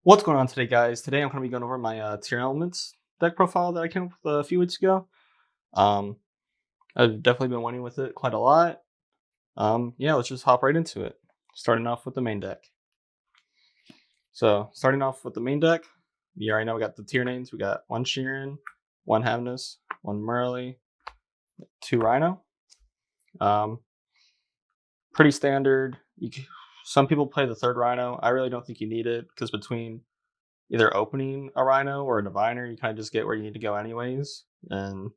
What's going on today, guys? Today I'm going to be going over my Tearlaments deck profile that I came up with a few weeks ago. Um, I've definitely been winning with it quite a lot. Yeah, let's just hop right into it. Starting off with the main deck. So, starting off with the main deck, you already know we got the tier names. We got one Sheeran, one Havnus, one Murley, two Rhino. Um, Pretty standard. Some people play the third Rhino. I really don't think you need it because between either opening a Rhino or a Diviner, you kind of just get where you need to go anyways. And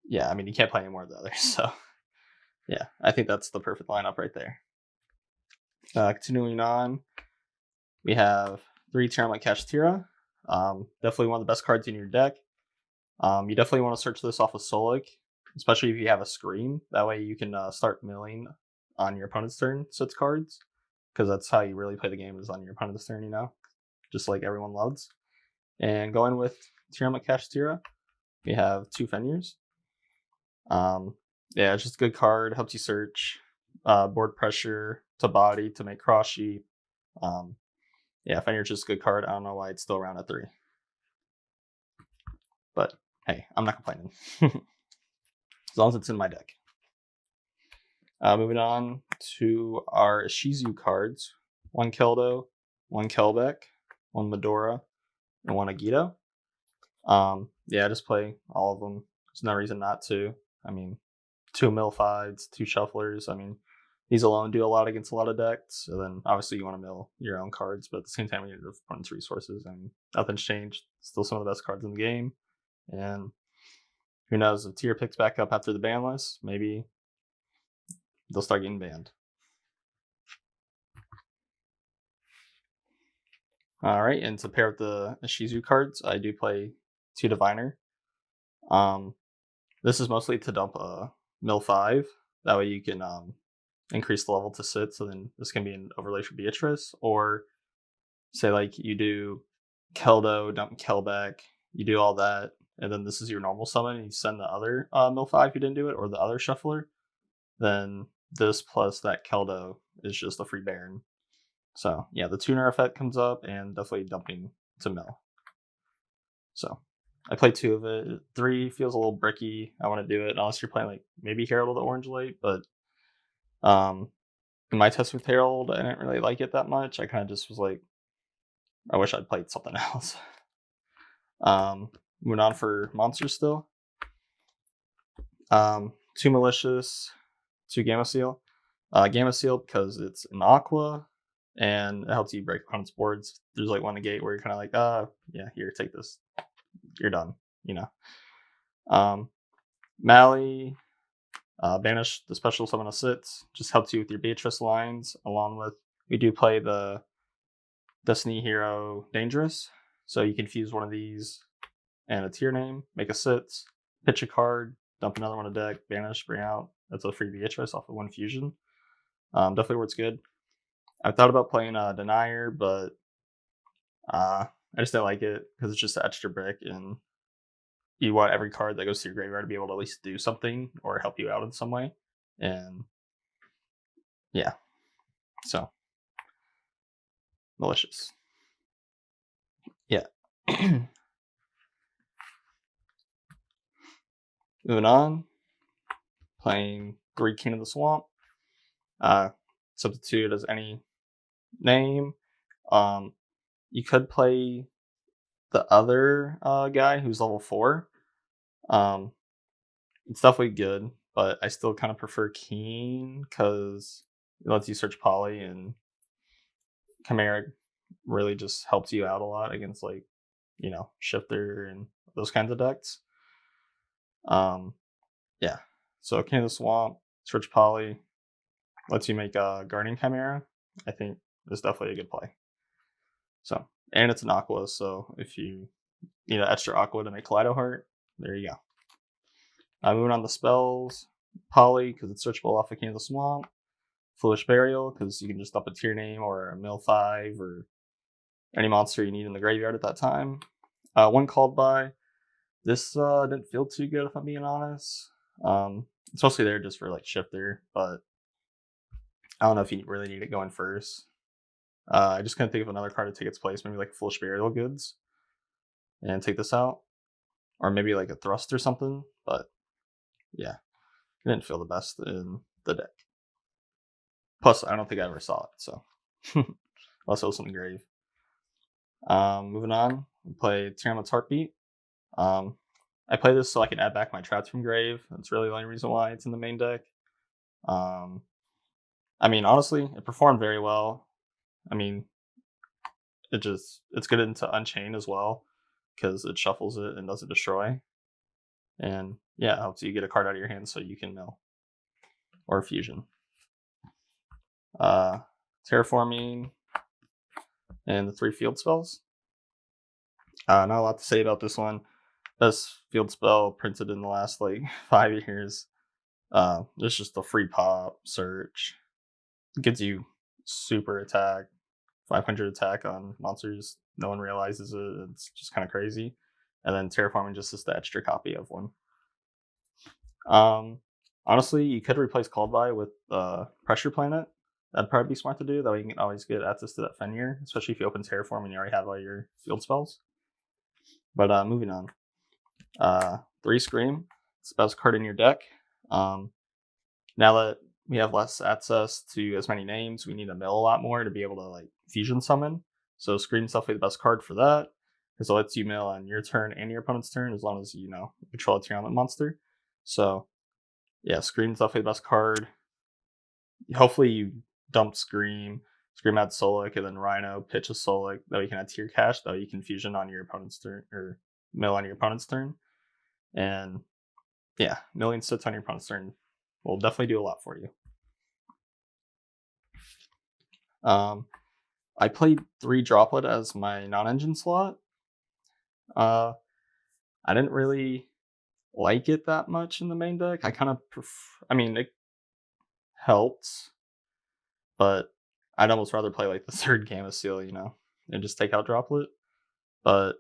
yeah, I mean, you can't play any more of the others. So yeah, I think that's the perfect lineup right there. Continuing on, we have three Tearlament Kashtira. Definitely one of the best cards in your deck. You definitely want to search this off of Solik, especially if you have a Scream. That way you can start milling on your opponent's turn, so it's cards, because that's how you really play the game is on your opponent's turn, just like everyone loves. And going with Tearlament Kashtira, we have two Fenrirs. Yeah, it's just a good card. Helps you search, board pressure to body to make cross sheet. Yeah, Fenrir's just a good card. I don't know why it's still around at 3, but hey, I'm not complaining as long as it's in my deck. Moving on to our Ishizu cards: one Keldo, one Kelbeck, one Medora, and one Agito. Yeah, just play all of them. There's no reason not to. I mean, two Mill-5s, two Shufflers. I mean, these alone do a lot against a lot of decks. So then obviously you want to mill your own cards, but at the same time you need your opponent's resources. And nothing's changed. Still some of the best cards in the game. And who knows, if tier picks back up after the ban list, maybe they'll start getting banned. All right, and to pair with the Ishizu cards, I do play two Diviner. This is mostly to dump a Mill-5. That way you can increase the level to sit. So then this can be an overlay for Beatrice, or say like you do Keldo, dump Kelbeck, you do all that, and then this is your normal summon, and you send the other Mill-5 who didn't do it, or the other Shuffler, then this plus that Keldo is just a free Baron. So yeah, the tuner effect comes up, and definitely dumping to mill. So I played 2 of it. 3 feels a little bricky. I want to do it unless you're playing like maybe Herald of the Orange Light, but in my test with Herald, I didn't really like it that much. I kind of just was like, I wish I'd played something else. Moving on for monsters still. 2 Malicious, 2 Gamma Seal. Gamma Seal because it's an Aqua, and it helps you break opponent's boards. There's like one negate where you're kind of like, yeah, here, take this. You're done, Mally, banish the special summon of Sits. Just helps you with your Beatrice lines, along with, we do play the Destiny Hero Dangerous. So you can fuse one of these and a tier name, make a Sits, pitch a card, dump another one a deck, banish, bring out. That's a free Beatrice off of 1 fusion. Definitely works good. I thought about playing Denier, but I just didn't like it because it's just an extra brick, and you want every card that goes to your graveyard to be able to at least do something or help you out in some way. And yeah, so malicious. Yeah. Moving on, playing 3 King of the Swamp. Substitute as any name. You could play the other guy who's level 4. It's definitely good, but I still kind of prefer Keen because it lets you search Poly, and Chimera really just helps you out a lot against like, Shifter and those kinds of decks. Yeah. So King of the Swamp, search Poly, lets you make a Guardian Chimera. I think is definitely a good play. So, and it's an Aqua, so if you need an extra Aqua to make Kaleido Heart, there you go. Moving on to spells, Poly, because it's searchable off of King of the Swamp. Foolish Burial, because you can just dump a tier name or a Mill-5 or any monster you need in the graveyard at that time. 1 Called By. This didn't feel too good, if I'm being honest. It's mostly there just for like Shifter, but I don't know if you really need it going first. I just couldn't think of another card to take its place. Maybe like Foolish Burial Goods and take this out, or maybe like a Thrust or something. But yeah, it didn't feel the best in the deck. Plus, I don't think I ever saw it, so unless it was in the grave. Moving on, we play Tearlament's Heartbeat. I play this so I can add back my traps from grave. That's really the only reason why it's in the main deck. I mean, honestly, it performed very well. I mean, it's good into Unchain as well because it shuffles it and doesn't destroy. And yeah, it helps you get a card out of your hand so you can mill or fusion. Terraforming and the 3 field spells. Not a lot to say about this one. Best field spell printed in the last like 5 years. It's just a free pop search. It gives you super attack, 500 attack on monsters. No one realizes it. It's just kind of crazy. And then terraforming just is the extra copy of one. Honestly, you could replace Called By with Pressure Planet. That'd probably be smart to do. That way you can always get access to that Fenrir, especially if you open Terraform and you already have all your field spells. But moving on. 3 Scream. It's the best card in your deck. Now that we have less access to as many names, we need to mill a lot more to be able to like fusion summon. So Scream's definitely the best card for that, because it lets you mill on your turn and your opponent's turn as long as you control a Tearlament monster. So yeah, Scream's definitely the best card. Hopefully you dump Scream add Solic, and then Rhino pitch a Solic that you can add to your cache, that you can fusion on your opponent's turn or mill on your opponent's turn. And yeah, milling sits on your opponent's turn will definitely do a lot for you. I played 3 Droplet as my non-engine slot. I didn't really like it that much in the main deck. I kind of I mean, it helped, but I'd almost rather play like the 3rd Gamma Seal, and just take out Droplet. But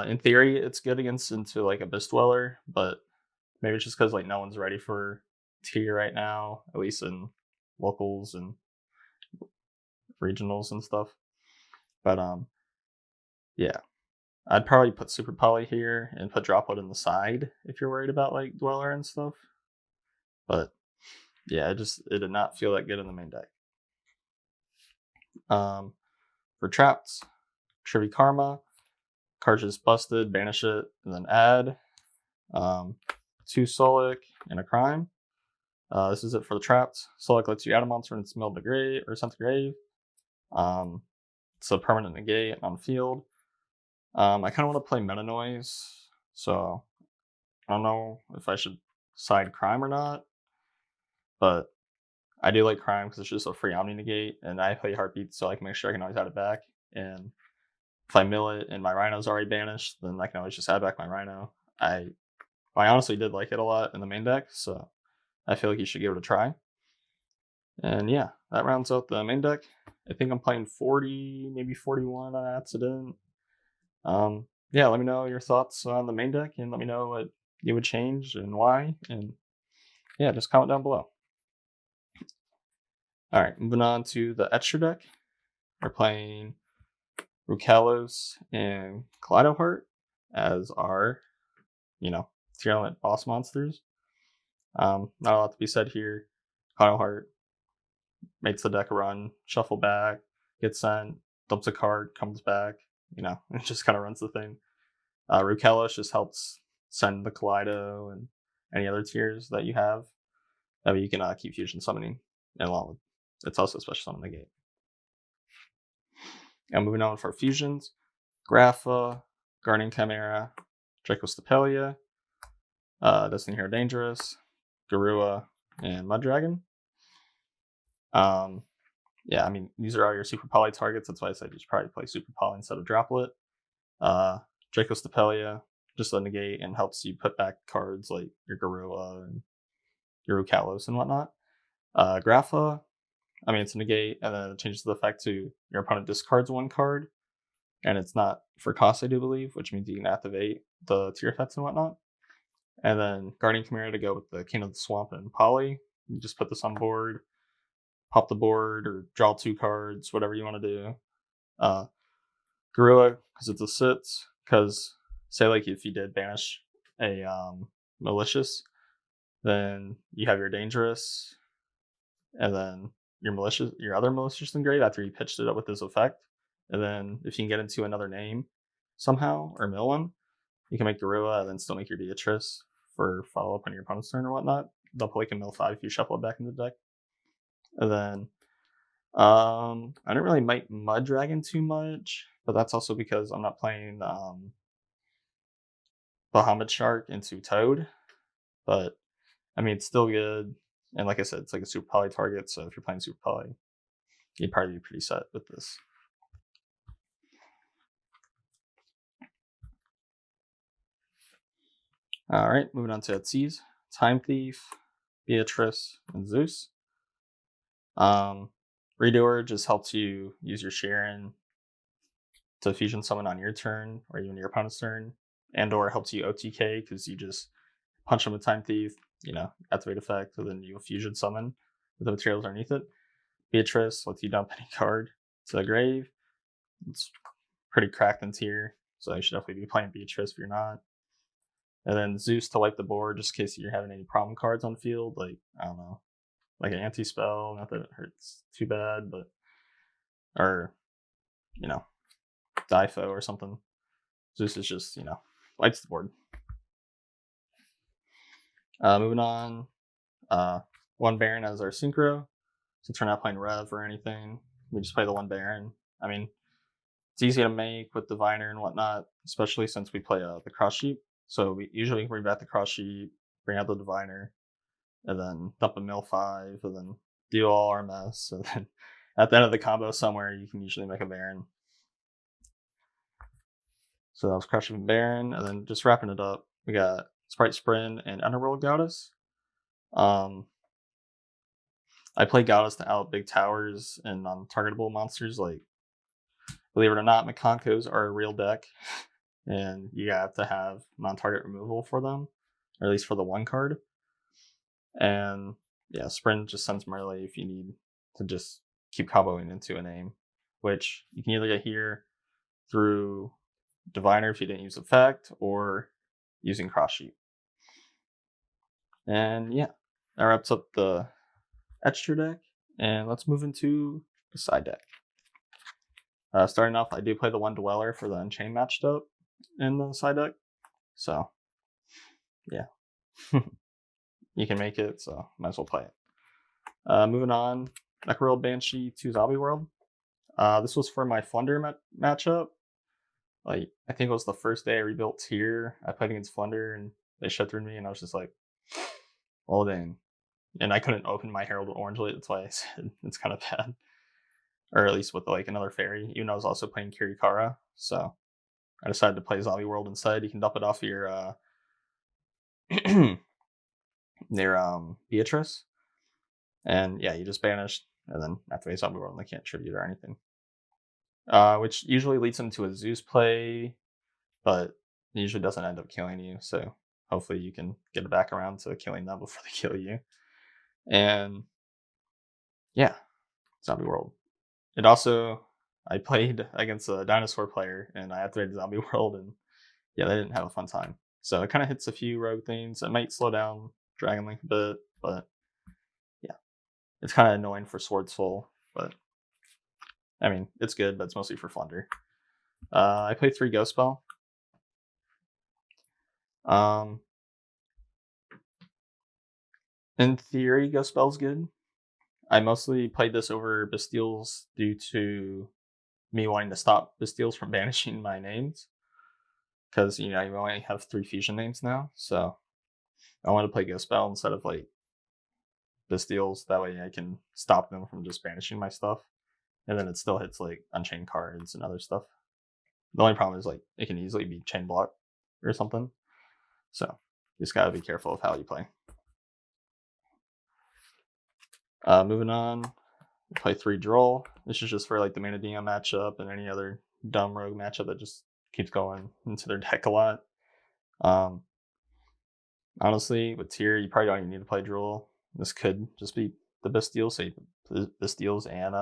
in theory, it's good into like Abyss Dweller, but maybe it's just because like no one's ready for tier right now, at least in locals and regionals and stuff. But yeah, I'd probably put Super Poly here and put Droplet in the side if you're worried about like Dweller and stuff. But yeah, it did not feel that good in the main deck. For traps, Trivy Karma, card just busted, banish it, and then add 2 Solic and a Crime. This is it for the traps. Solic lets you add a monster when it's milled to grave or sent to grave. It's a permanent negate on field. I kind of want to play Meta Noise, so I don't know if I should side Crime or not, but I do like Crime because it's just a free Omni negate, and I play Heartbeat, so I can make sure I can always add it back. And if I mill it and my Rhino's already banished, then I can always just add back my Rhino. I honestly did like it a lot in the main deck, so I feel like you should give it a try. And yeah, that rounds out the main deck. I think I'm playing 40, maybe 41 on accident. Yeah, let me know your thoughts on the main deck, and let me know what you would change and why. And yeah, just comment down below. All right, moving on to the extra deck. We're playing Rukalos and Kaleido Heart as our, Tearlament boss monsters. Not a lot to be said here. Kaleido Heart makes the deck run, shuffle back, gets sent, dumps a card, comes back. It just kind of runs the thing. Rukalos just helps send the Kaleido and any other tiers that you have. That way you can keep fusion summoning, and along with it's also a special summon negate. And moving on for fusions, Grapha, Guardian Chimera, Dracostapelia, Destiny Hero Dangerous, Garua, and Mud Dragon. Yeah, I mean, these are all your Super Poly targets. That's why I said you should probably play Super Poly instead of Droplet. Dracostapelia, just a negate and helps you put back cards like your Garua and your Rukalos and whatnot. Grapha, I mean, it's a negate, and then it changes the effect to your opponent discards 1 card, and it's not for cost, I do believe, which means you can activate the tier effects and whatnot. And then Guardian Chimera to go with the King of the Swamp and Poly. You just put this on board. pop the board or draw 2 cards, whatever you want to do. Uh, Gorilla, because it's a sits. Because say like if you did banish a malicious, then you have your dangerous, and then your other malicious engrave after you pitched it up with this effect. And then if you can get into another name somehow or mill one, you can make Gorilla and then still make your Beatrice for follow up on your opponent's turn or whatnot. They'll play like a mill 5 if you shuffle it back into the deck. And then I don't really make Mud Dragon too much, but that's also because I'm not playing Bahamut Shark into Toad. But I mean, it's still good. And like I said, it's like a Super Poly target. So if you're playing Super Poly, you'd probably be pretty set with this. All right, moving on to Etsy's Time Thief, Beatrice, and Zeus. Redoer just helps you use your Sharon to fusion summon on your turn or even your opponent's turn, and or helps you OTK because you just punch them with Time Thief, activate effect, and then you fusion summon with the materials underneath it. Beatrice lets you dump any card to the grave. It's pretty cracked in tier, so you should definitely be playing Beatrice if you're not. And then Zeus to wipe the board just in case you're having any problem cards on field, like, I don't know, like an anti-spell, not that it hurts too bad, but, or, Difo or something. Zeus is just, wipes the board. Moving on, one Baron as our synchro. Since we're not playing Rev or anything, we just play the one Baron. I mean, it's easy to make with Diviner and whatnot, especially since we play the Cross Sheep. So we usually bring back the Cross Sheep, bring out the Diviner, and then dump a mill 5, and then do all our mess. And then at the end of the combo somewhere, you can usually make a Baron. So that was Cross Sheep and Baron, and then just wrapping it up, we got Sprite Sprint and Underworld Goddess. I play Goddess to out big towers and non-targetable monsters. Like, believe it or not, Mikonkos are a real deck, and you have to have non-target removal for them, or at least for the one card. And yeah, Sprint just sends melee if you need to just keep comboing into a name, which you can either get here through Diviner if you didn't use effect, or using Cross Sheep. And yeah, that wraps up the Extra deck, and let's move into the side deck. Starting off, I do play the one Dweller for the Unchained matched up in the side deck, so yeah, you can make it, so might as well play it. Moving on, Necroworld Banshee to Zombie World. This was for my Flunder matchup. Like, I think it was the first day I rebuilt Tier. I played against Flunder, and they shut through me, and I was just like, well dang. And I couldn't open my Herald Orange Light, that's why I said it's kind of bad. Or at least with like another fairy, even though I was also playing Kirikara. So I decided to play Zombie World instead. You can dump it off your Beatrice. And yeah, you just banish and then activate Zombie World and they can't tribute or anything. Which usually leads them to a Zeus play, but it usually doesn't end up killing you. So hopefully you can get it back around to killing them before they kill you. And yeah, Zombie World. It also, I played against a dinosaur player and I activated Zombie World, and yeah, they didn't have a fun time. So it kind of hits a few rogue things. It might slow down Dragon Link a bit, but yeah, it's kind of annoying for Sword Soul. But I mean, it's good, but it's mostly for Flunder. I played 3 Ghost Spell. In theory, Ghost Spell's good. I mostly played this over Bastiles due to me wanting to stop Bastiles from banishing my names. Because, you only have 3 fusion names now. So I want to play Ghost Spell instead of like Bastiles. That way I can stop them from just banishing my stuff. And then it still hits like Unchained cards and other stuff. The only problem is like it can easily be chain block or something. So you just gotta be careful of how you play. Moving on, we'll play 3 Droll. This is just for like the Mana Dino matchup and any other dumb rogue matchup that just keeps going into their deck a lot. Honestly, with Tier, you probably don't even need to play Droll. This could just be the best deal, so you the steals and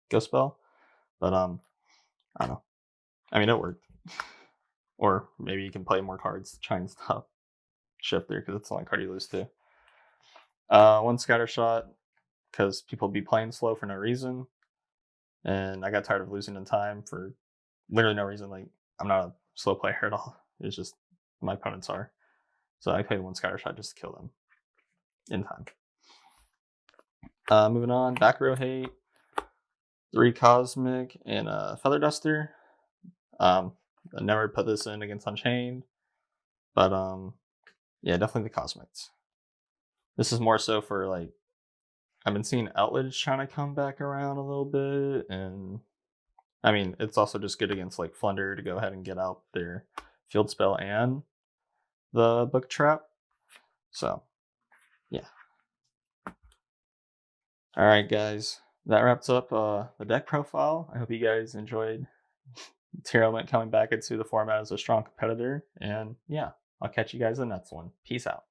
Ghost Spell. But I don't know. I mean, it worked. Or maybe you can play more cards to try and stop Shifter because it's the only card you lose to. One Scatter Shot because people be playing slow for no reason, and I got tired of losing in time for literally no reason. Like, I'm not a slow player at all. It's just my opponents are. So I played one Scatter Shot just to kill them in time. Moving on, back row hate, 3 Cosmic and a Feather Duster. I never put this in against Unchained, but yeah, definitely the Cosmics. This is more so for like, I've been seeing Outledge trying to come back around a little bit, and I mean, it's also just good against like Flunder to go ahead and get out their Field Spell and the Book Trap. So, yeah. All right, guys. That wraps up the deck profile. I hope you guys enjoyed Tearlament coming back into the format as a strong competitor. And yeah, I'll catch you guys in the next one. Peace out.